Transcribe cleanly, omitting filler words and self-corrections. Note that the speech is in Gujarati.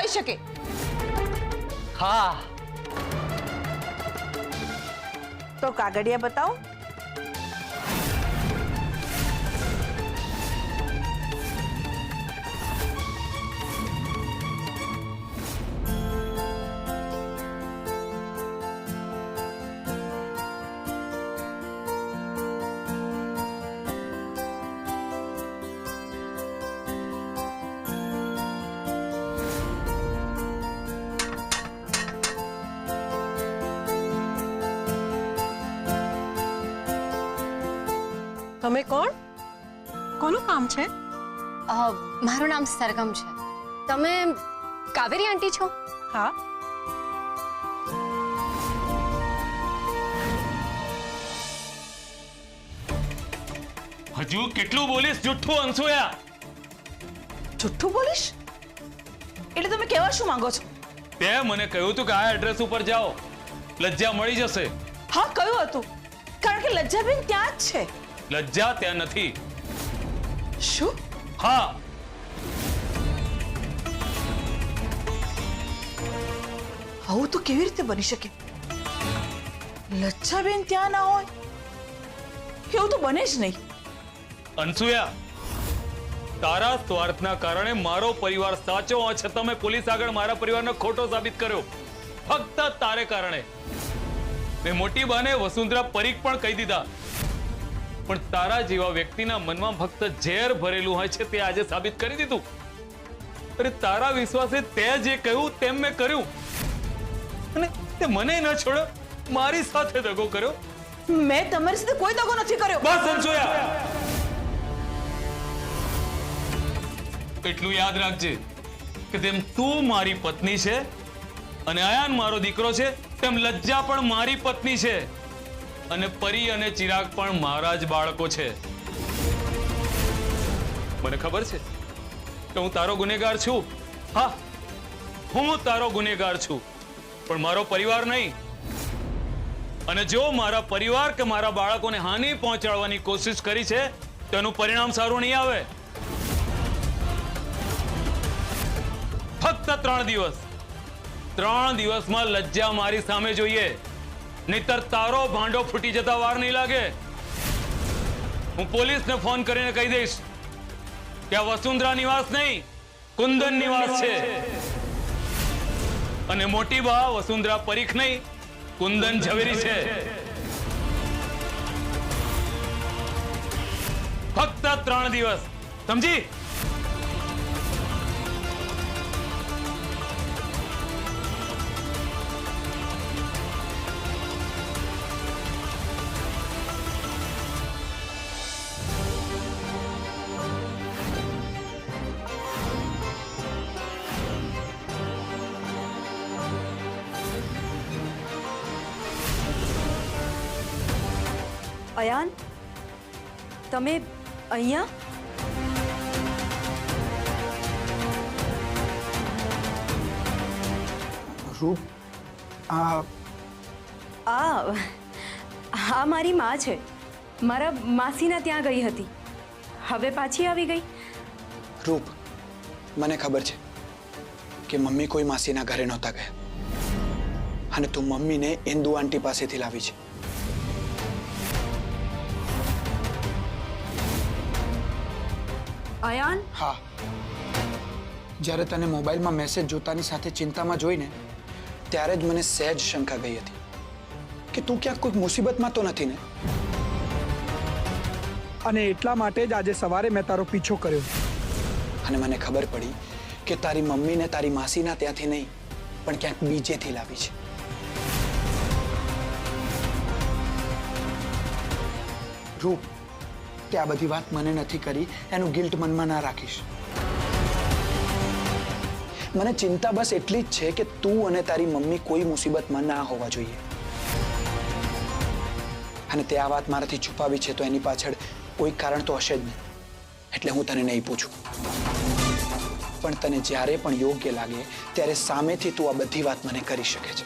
હોઈ શકે? હા, તો કાગળિયા બતાવો. તમે કોણ? કોનું કામ છે? મારું નામ સરગમ છે. તમે કાવેરી આંટી છો? હા. હજુ કેટલું બોલીશ જુઠ્ઠું અનસુયા? જુઠ્ઠું બોલીશ એટલે તમે કહેવા શું માંગો છો? તે મને કહ્યું હતું કે આ એડ્રેસ ઉપર જાઓ, લજ્જા મળી જશે. હા, કયું હતું? કારણ કે લજ્જાબેન ત્યાં જ છે. લજ્જા ત્યાં નથી. શું? હા, આવું તો કેવી રીતે બની શકે? લજ્જાબેન ત્યાં ના હોય એવું તો બને જ નહીં. અનસુયા, તારા સ્વાર્થના કારણે મારો પરિવાર સાચો હોવા છતાં મેં પોલીસ આગળ મારા પરિવારનો ખોટો સાબિત કર્યો. ફક્ત તારે કારણે. મેં મોટી બાને વસુંધરા પરીખ પણ કહી દીધા, પણ તારા જેવા વ્યક્તિના મનમાં ફક્ત ઝેર ભરેલું હોય છે તે આજે સાબિત કરી દીધું. અરે તારા વિશ્વાસે તે જે કહ્યું તેમ મેં કર્યું, અને તે મને ન છોડ્યો, મારી સાથે દગો કર્યો. મેં તમારી સાથે કોઈ દગો નથી કર્યો. બસ અનસુયા, એટલું યાદ રાખજે કે તેમ તું મારી પત્ની છે અને અયાન મારો દીકરો છે, તેમ લજ્જા પણ મારી પત્ની છે અને પરી અને ચિરાગ પણ મારા જ બાળકો છે. મને ખબર છે કે હું તારો ગુનેગાર છું. હા, હું તારો ગુનેગાર છું, પણ મારો પરિવાર નહીં. અને જો મારા પરિવાર કે મારા બાળકોને હાનિ પહોંચાડવાની કોશિશ કરી છે તો એનું પરિણામ સારું નહીં આવે. ફક્ત 3 દિવસ, 3 દિવસમાં લજ્જા મારી સામે જોઈએ, નહીતર તારો ભાંડો ફૂટી જતા વાર નહીં લાગે. હું પોલીસને ફોન કરીને કહી દઈશ કે આ વસુંધરા નિવાસ નહીં, કુંદન નિવાસ છે, અને મોટી બા વસુંધરા પરીખ નહીં, કુંદન ઝવેરી છે. ફક્ત 3 દિવસ, સમજી? અયાન, તમે અહીંયા? રૂપ, આ મારી માં છે. મારા માસીના ત્યાં ગઈ હતી, હવે પાછી આવી ગઈ. રૂપ, મને ખબર છે કે મમ્મી કોઈ માસીના ઘરે નહોતા ગયા, અને તું મમ્મીને ઇન્દુ આંટી પાસેથી લાવી છે. અયાન? હા, જ્યારે તને મોબાઈલમાં મેસેજ જોતાની સાથે ચિંતામાં જોઈને ત્યારે જ મને સહેજ શંકા ગઈ હતી કે તું ક્યાંક કોઈ મુસીબતમાં તો નથી ને. અને એટલા માટે જ આજે સવારે મેં તારો પીછો કર્યો, અને મને ખબર પડી કે તારી મમ્મીને તારી માસીના ત્યાંથી નહીં પણ ક્યાંક બીજેથી લાવી છે. રૂપ, તે આ બધી વાત મને નથી કરી એનું ગિલ્ટ મનમાં ના રાખીશ. મને ચિંતા બસ એટલી જ છે કે તું અને તારી મમ્મી કોઈ મુસીબતમાં ના હોવા જોઈએ, અને તે આ વાત મારાથી છુપાવી છે તો એની પાછળ કોઈ કારણ તો હશે જ નહીં. એટલે હું તને નહીં પૂછું, પણ તને જ્યારે પણ યોગ્ય લાગે ત્યારે સામેથી તું આ બધી વાત મને કરી શકે છે.